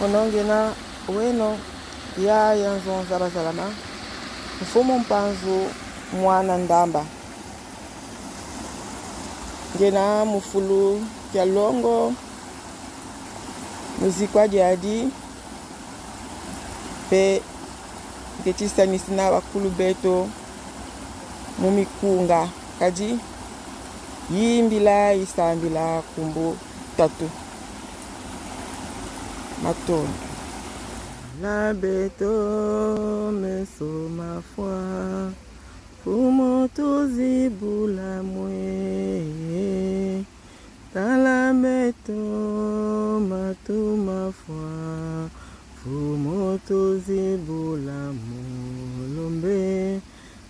onongena weno ya yanzo zalazalama mfumo mpanzu mwana ndamba ngena mufulu kya longo muzikwa jadi pe ngetisanisina bakulu beto mumikunga kaji yimbila isambila kumbu tatu matondo la beto meso ma foi fumo tozibula mwe tala beto matu ma foi fumo tozibula mo lombe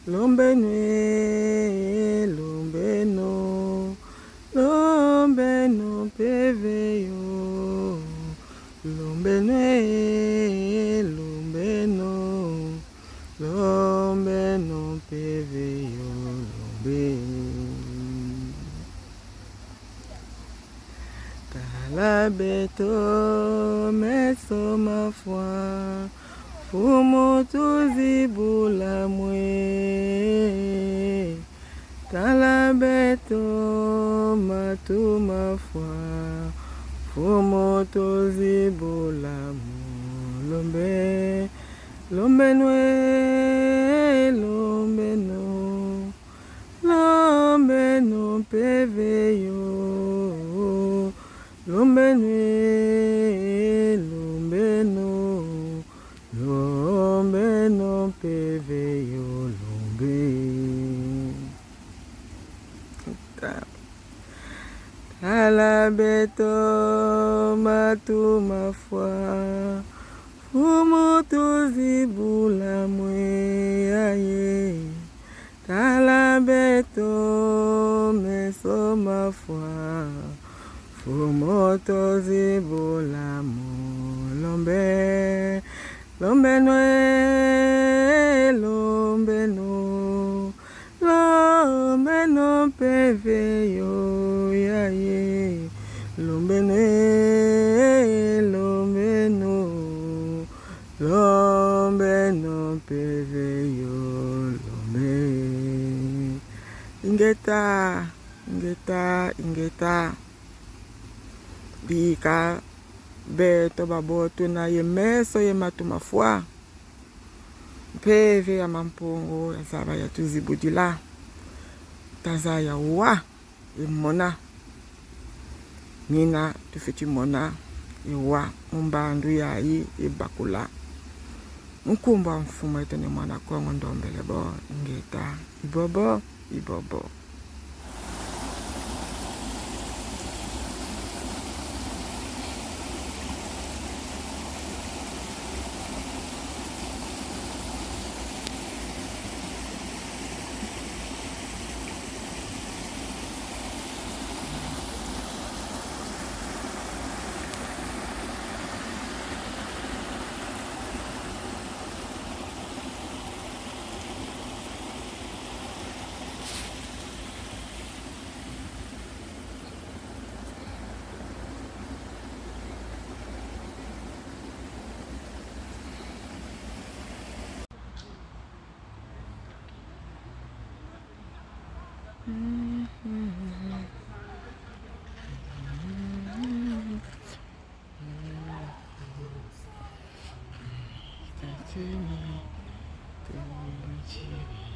lombe nwe lombe no peveyo lombe nwe lombe no peveyo lombe tala beto meso ma foi fumo tozibula mwe tala beto matu ma foi fumo tozibula mo lombe lombe nwe lombe no peveyo lombe nwe lombe no peveyo lombe tala beto matu ma foi fumo tozibula mwe aye tala beto meso ma foi fumo tozibula mo lombe lombe no peveyo yaye lombe no peveyo lombe ingeta bika beto baboto na ye meso ye matu ma foi peve ya mampongo ya zaba ya tuzibudila taza ya wa imona nina tufiti mona iwa mumbandu ya yi ibakula mkumba mfumo etene mwana kongo ndombele bo ngeta ibobo Tell me,